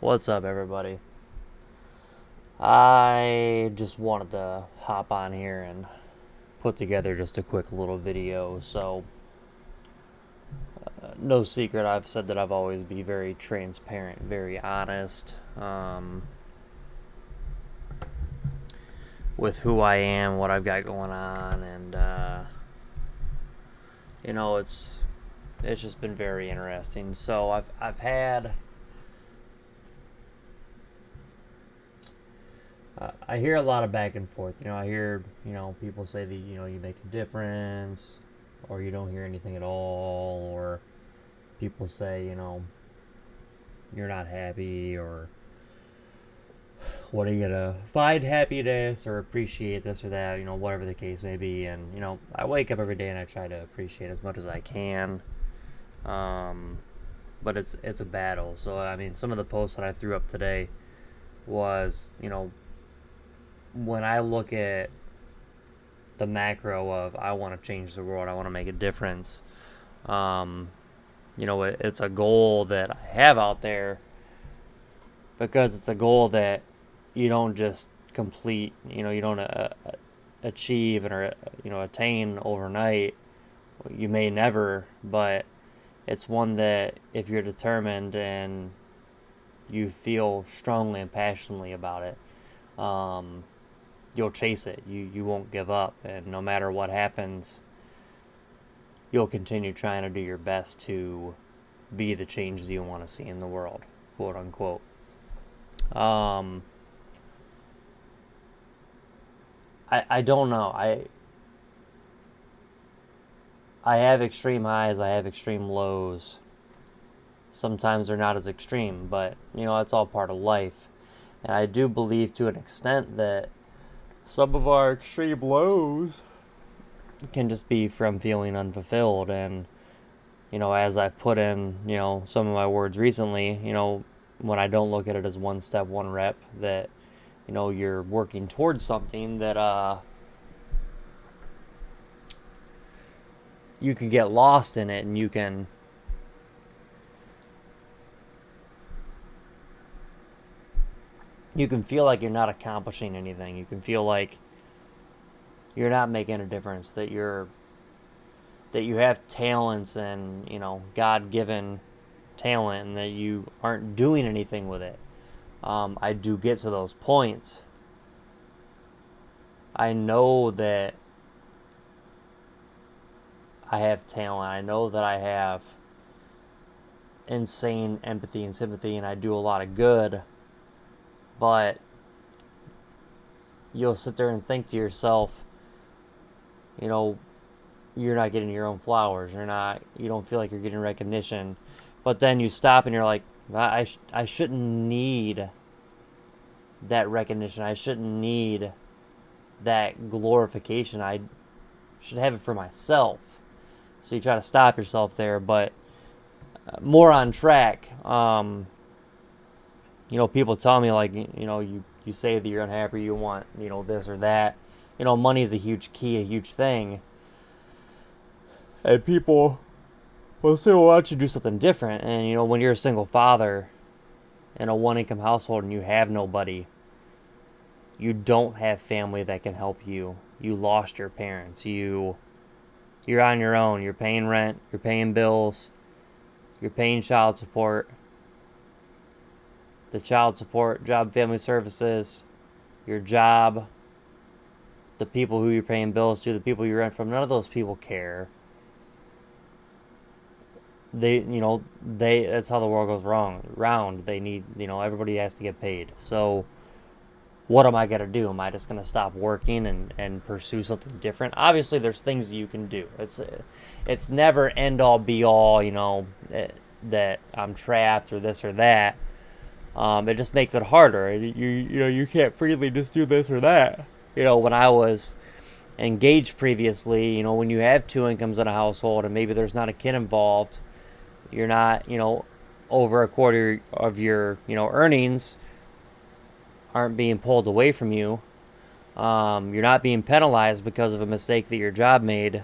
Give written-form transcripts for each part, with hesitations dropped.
What's up, everybody? I just wanted to hop on here and put together just a quick little video. So, no secret, I've said that I've always be very transparent, very honest with who I am, what I've got going on, and it's just been very interesting. So I've had I hear a lot of back and forth. I hear, people say that, you make a difference, or you don't hear anything at all, or people say, you're not happy, or what are you gonna find happiness or appreciate this or that, whatever the case may be. And, I wake up every day and I try to appreciate as much as I can. But it's a battle. So, I mean, some of the posts that I threw up today was, when I look at the macro of I want to change the world, I want to make a difference. It's a goal that I have out there because it's a goal that you don't just complete. You don't achieve or attain overnight. You may never, but it's one that if you're determined and you feel strongly and passionately about it, you'll chase it. You won't give up, and no matter what happens, you'll continue trying to do your best to be the changes you want to see in the world, quote unquote. I don't know. I have extreme highs. I have extreme lows. Sometimes they're not as extreme, but it's all part of life. And I do believe to an extent that some of our extreme lows can just be from feeling unfulfilled. And as I've put in some of my words recently, when I don't look at it as one step, one rep, that you're working towards something that you can get lost in it, and you can feel like you're not accomplishing anything. You can feel like you're not making a difference, that you have talents and God-given talent, and that you aren't doing anything with it. I do get to those points. I know that I have talent. I know that I have insane empathy and sympathy, and I do a lot of good. But you'll sit there and think to yourself, you're not getting your own flowers. You don't feel like you're getting recognition. But then you stop and you're like, I shouldn't need that recognition. I shouldn't need that glorification. I should have it for myself. So you try to stop yourself there, but more on track. People tell me, like, you say that you're unhappy, you want, this or that. Money is a huge key, a huge thing. And people will say, well, why don't you do something different? And, when you're a single father in a one-income household and you have nobody, you don't have family that can help you. You lost your parents. You're on your own. You're paying rent. You're paying bills. You're paying child support. The child support, job, family services, your job, the people who you're paying bills to, the people you rent from, none of those people care. That's how the world goes round. They need, everybody has to get paid. So what am I going to do? Am I just going to stop working and pursue something different? Obviously, there's things that you can do. It's never end all be all, that I'm trapped or this or that. It just makes it harder. You can't freely just do this or that. When I was engaged previously, when you have two incomes in a household and maybe there's not a kid involved, you're not, over a quarter of your, earnings aren't being pulled away from you. You're not being penalized because of a mistake that your job made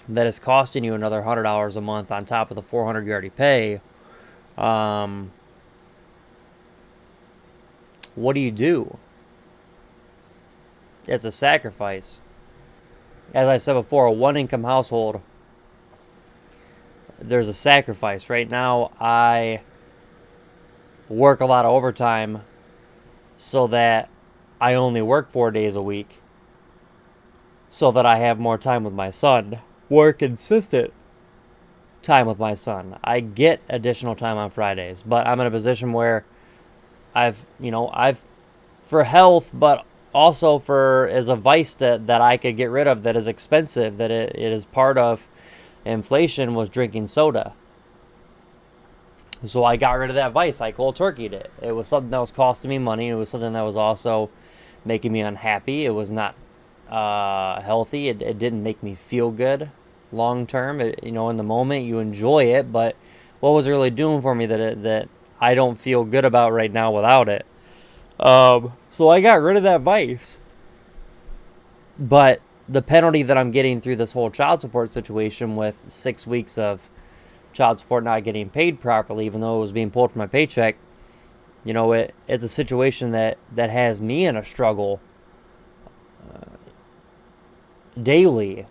that is costing you another $100 a month on top of the $400 you already pay. what do you do? It's a sacrifice. As I said before, a one-income household, there's a sacrifice. Right now, I work a lot of overtime so that I only work 4 days a week so that I have more time with my son. More consistent time with my son. I get additional time on Fridays, but I'm in a position where I've for health, but also for as a vice that I could get rid of that is expensive, that it is part of inflation, was drinking soda. So I got rid of that vice. I cold turkeyed it. It was something that was costing me money. It was something that was also making me unhappy. It was not healthy. It didn't make me feel good long term. In the moment you enjoy it, but what was it really doing for me that I don't feel good about right now without it? So I got rid of that vice. But the penalty that I'm getting through this whole child support situation, with 6 weeks of child support not getting paid properly, even though it was being pulled from my paycheck, it's a situation that has me in a struggle daily.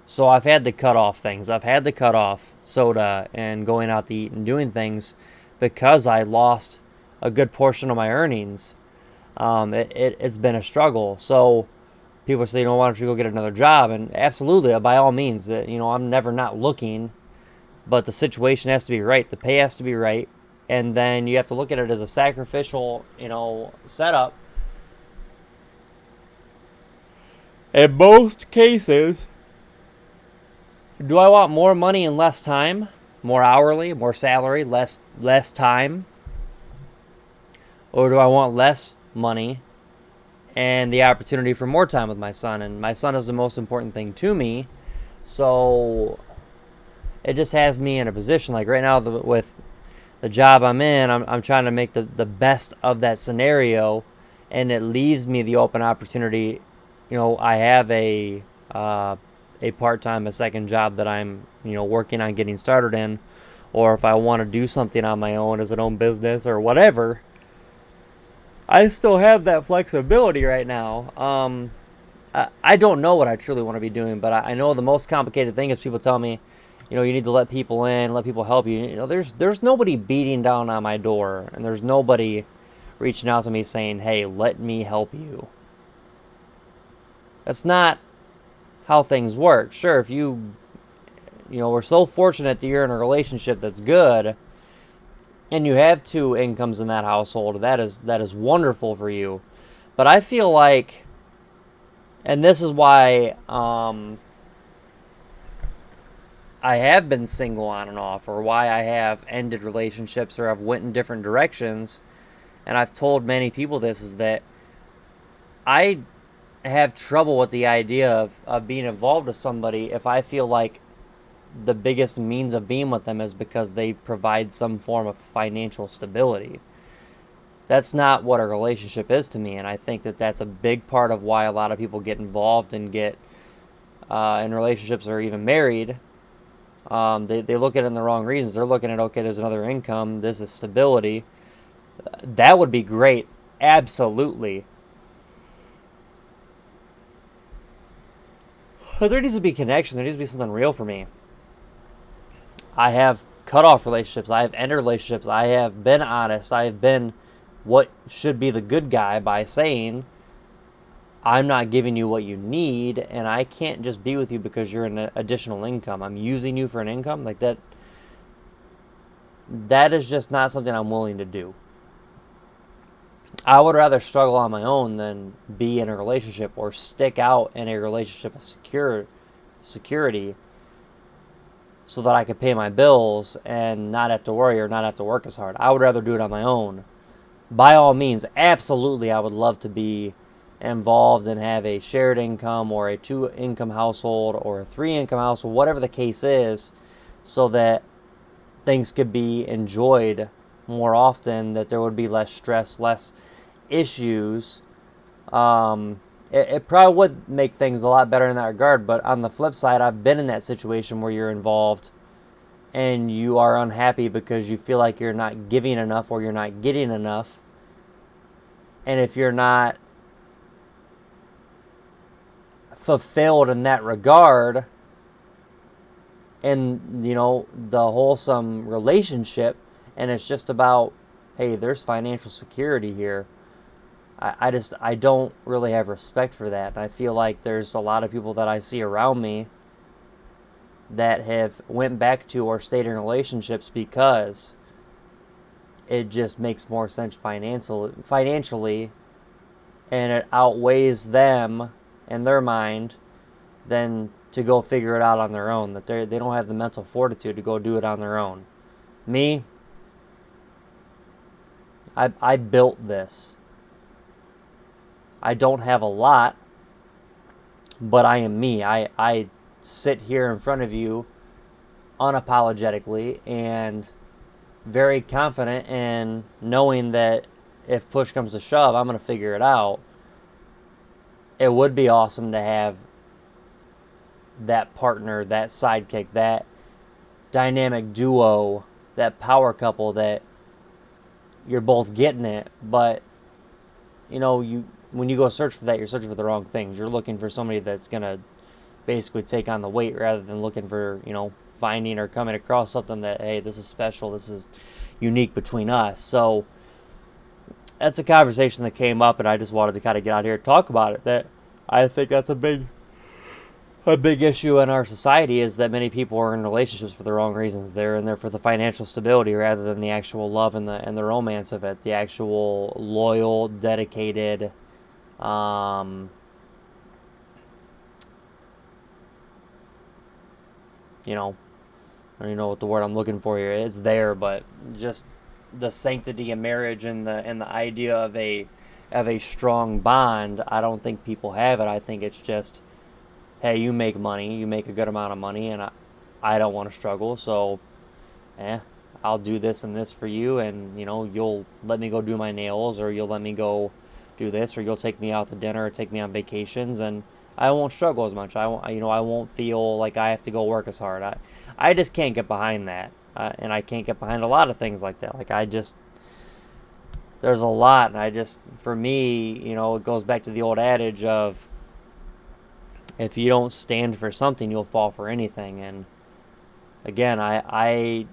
So I've had to cut off things. I've had to cut off soda and going out to eat and doing things because I lost a good portion of my earnings. It's been a struggle. So people say, why don't you go get another job? And absolutely, by all means, I'm never not looking, but the situation has to be right. The pay has to be right. And then you have to look at it as a sacrificial, setup. In most cases, do I want more money and less time? More hourly, more salary, less time? Or do I want less money and the opportunity for more time with my son? And my son is the most important thing to me. So it just has me in a position, like right now with the job I'm in, I'm trying to make the best of that scenario, and it leaves me the open opportunity. I have a part-time, a second job that I'm, working on getting started in, or if I want to do something on my own as an own business or whatever, I still have that flexibility right now. I don't know what I truly want to be doing, but I know the most complicated thing is people tell me, you need to let people in, let people help you. There's nobody beating down on my door, and there's nobody reaching out to me saying, hey, let me help you. That's not how things work. Sure, if we're so fortunate that you're in a relationship that's good, and you have 2 incomes in that household, that is wonderful for you. But I feel like, and this is why I have been single on and off, or why I have ended relationships or I've went in different directions, and I've told many people this, is that I have trouble with the idea of being involved with somebody if I feel like the biggest means of being with them is because they provide some form of financial stability. That's not what a relationship is to me, and I think that that's a big part of why a lot of people get involved and get in relationships or even married. They look at it in the wrong reasons. They're looking at, okay, there's another income, this is stability. That would be great, absolutely. But there needs to be connection. There needs to be something real for me. I have cut off relationships. I have ended relationships. I have been honest. I have been what should be the good guy by saying, I'm not giving you what you need, and I can't just be with you because you're an additional income. I'm using you for an income. Like that. That is just not something I'm willing to do. I would rather struggle on my own than be in a relationship or stick out in a relationship of security so that I could pay my bills and not have to worry or not have to work as hard. I would rather do it on my own. By all means, absolutely, I would love to be involved and have a shared income or a 2-income household or a 3-income household, whatever the case is, so that things could be enjoyed more often, that there would be less stress, less issues. It probably would make things a lot better in that regard, but on the flip side, I've been in that situation where you're involved and you are unhappy because you feel like you're not giving enough or you're not getting enough. And if you're not fulfilled in that regard, and the wholesome relationship, and it's just about, hey, there's financial security here, I don't really have respect for that. And I feel like there's a lot of people that I see around me that have went back to or stayed in relationships because it just makes more sense financially, and it outweighs them in their mind than to go figure it out on their own. That they don't have the mental fortitude to go do it on their own. Me, I built this. I don't have a lot, but I am me. I sit here in front of you unapologetically and very confident in knowing that if push comes to shove, I'm going to figure it out. It would be awesome to have that partner, that sidekick, that dynamic duo, that power couple that you're both getting it, but when you go search for that, you're searching for the wrong things. You're looking for somebody that's going to basically take on the weight rather than looking for, finding or coming across something that, hey, this is special, this is unique between us. So that's a conversation that came up, and I just wanted to kind of get out here and talk about it. That I think that's a big issue in our society, is that many people are in relationships for the wrong reasons. They're in there for the financial stability rather than the actual love and the romance of it, the actual loyal, dedicated, I don't even know what the word I'm looking for here. It's there, but just the sanctity of marriage and the idea of a strong bond, I don't think people have it. I think it's just, hey, you make money, you make a good amount of money, and I don't want to struggle, so I'll do this and this for you, and you'll let me go do my nails, or you'll let me go do this, or you'll take me out to dinner or take me on vacations, and I won't struggle as much. I won't feel like I have to go work as hard. I just can't get behind that, and I can't get behind a lot of things like that. Like there's a lot, and for me, it goes back to the old adage of, if you don't stand for something, you'll fall for anything. And again, I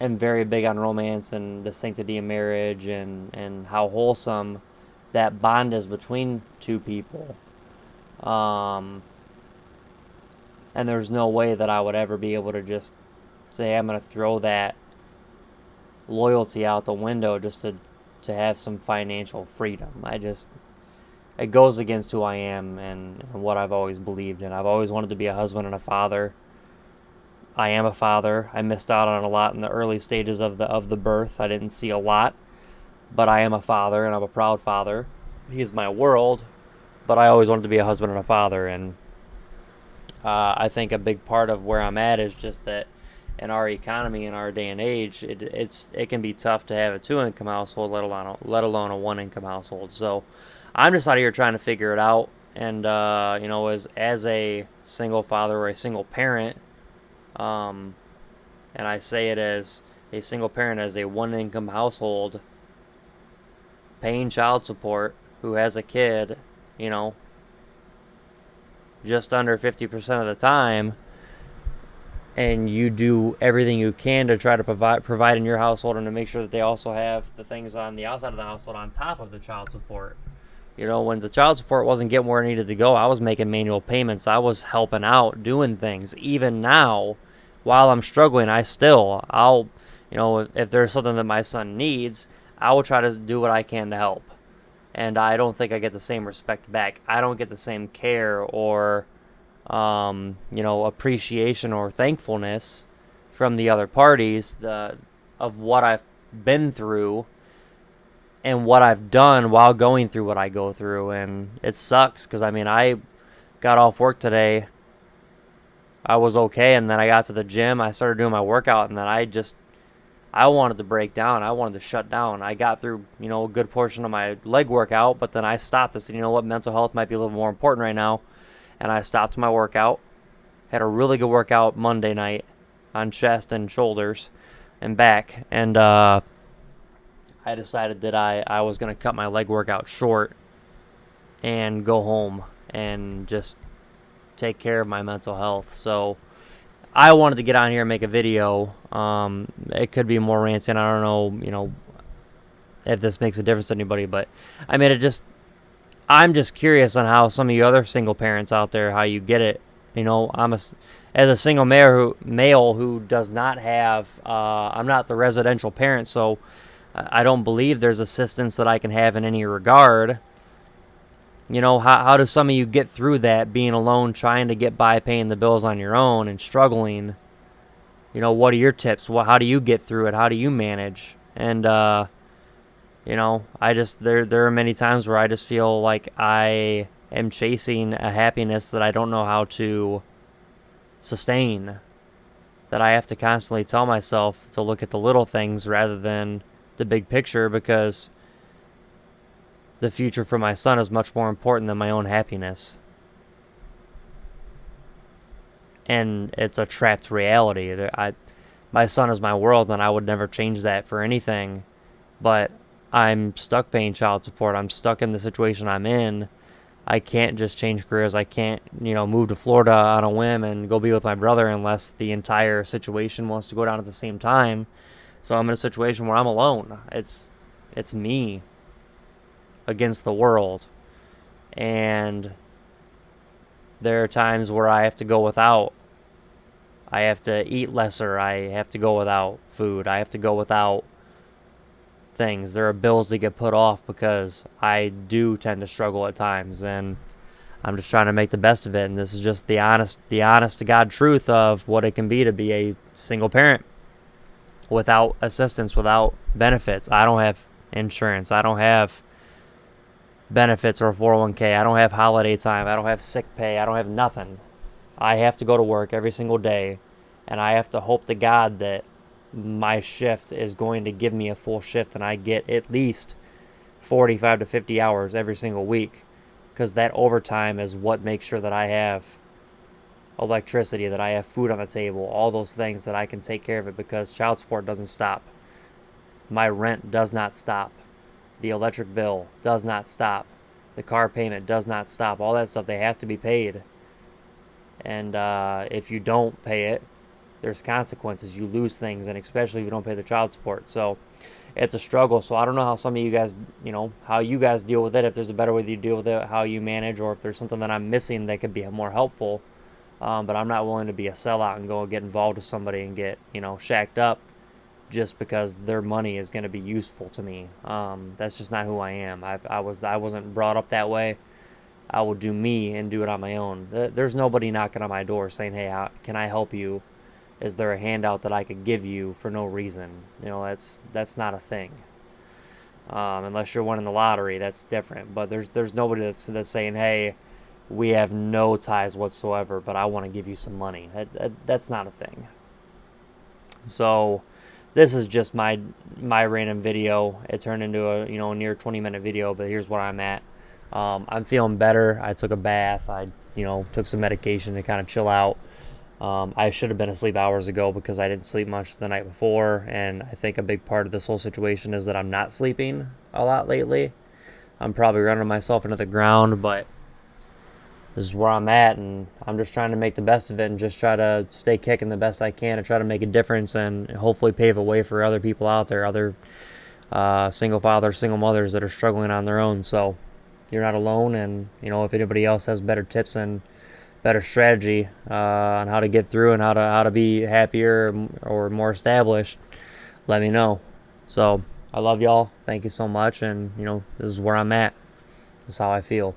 am very big on romance and the sanctity of marriage, and how wholesome that bond is between two people. And there's no way that I would ever be able to just say I'm going to throw that loyalty out the window just to have some financial freedom. It goes against who I am and what I've always believed in. I've always wanted to be a husband and a father. I am a father. I missed out on a lot in the early stages of the birth. I didn't see a lot, but I am a father, and I'm a proud father. He's my world, but I always wanted to be a husband and a father. And I think a big part of where I'm at is just that in our economy, in our day and age, it can be tough to have a 2-income household, let alone a 1-income household. So I'm just out here trying to figure it out. And as a single father or a single parent, and I say it as a single parent, as a 1-income household, paying child support, who has a kid, just under 50% of the time, and you do everything you can to try to provide in your household, and to make sure that they also have the things on the outside of the household on top of the child support. When the child support wasn't getting where it needed to go, I was making manual payments. I was helping out, doing things. Even now, while I'm struggling, I'll if there's something that my son needs, I will try to do what I can to help. And I don't think I get the same respect back. I don't get the same care or, appreciation or thankfulness from the other parties of what I've been through and what I've done while going through what I go through. And it sucks because, I got off work today. I was okay, and then I got to the gym. I started doing my workout, and then I wanted to break down. I wanted to shut down. I got through, a good portion of my leg workout, but then I stopped. I said, mental health might be a little more important right now. And I stopped my workout. Had a really good workout Monday night on chest and shoulders and back. And I I decided that I was going to cut my leg workout short and go home and just take care of my mental health. So I wanted to get on here and make a video. It could be more ranting. I don't know, if this makes a difference to anybody, but I mean, I'm just curious on how some of you other single parents out there, how you get it. As a single male who does not have, I'm not the residential parent, so I don't believe there's assistance that I can have in any regard. How do some of you get through that, being alone, trying to get by, paying the bills on your own and struggling? What are your tips? How do you get through it? How do you manage? And, there are many times where I just feel like I am chasing a happiness that I don't know how to sustain, that I have to constantly tell myself to look at the little things rather than the big picture, because the future for my son is much more important than my own happiness. And it's a trapped reality. My son is my world, and I would never change that for anything. But I'm stuck paying child support. I'm stuck in the situation I'm in. I can't just change careers. I can't, move to Florida on a whim and go be with my brother unless the entire situation wants to go down at the same time. So I'm in a situation where I'm alone. It's me against the world. And there are times where I have to go without. I have to eat lesser. I have to go without food. I have to go without things. There are bills that get put off because I do tend to struggle at times, and I'm just trying to make the best of it. And this is just the honest to God truth of what it can be to be a single parent without assistance, without benefits. I don't have insurance. I don't have benefits or 401k. I don't have holiday time. I don't have sick pay. I don't have nothing. I have to go to work every single day, and I have to hope to God that my shift is going to give me a full shift and I get at least 45 to 50 hours every single week, because that overtime is what makes sure that I have electricity, that I have food on the table, all those things, that I can take care of it, because child support doesn't stop. My rent does not stop. The electric bill does not stop. The car payment does not stop. All that stuff, they have to be paid. And if you don't pay it, there's consequences. You lose things, and especially if you don't pay the child support. So it's a struggle. So I don't know how some of you guys, how you guys deal with it, if there's a better way to deal with it, how you manage, or if there's something that I'm missing that could be more helpful. But I'm not willing to be a sellout and go get involved with somebody and get, shacked up just because their money is going to be useful to me. That's just not who I am. I wasn't brought up that way. I will do me and do it on my own. There's nobody knocking on my door saying, hey, can I help you? Is there a handout that I could give you for no reason? That's not a thing. Unless you're winning the lottery, that's different. But there's nobody that's saying, hey, we have no ties whatsoever, but I want to give you some money. That's not a thing. So this is just my random video. It turned into a near 20-minute video, but here's where I'm at. I'm feeling better. I took a bath. I took some medication to kind of chill out. I should have been asleep hours ago because I didn't sleep much the night before, and I think a big part of this whole situation is that I'm not sleeping a lot lately. I'm probably running myself into the ground, but this is where I'm at, and I'm just trying to make the best of it and just try to stay kicking the best I can and try to make a difference and hopefully pave a way for other people out there, other single fathers, single mothers that are struggling on their own. So you're not alone, and if anybody else has better tips and better strategy on how to get through and how to be happier or more established, let me know. So I love y'all. Thank you so much, and this is where I'm at. This is how I feel.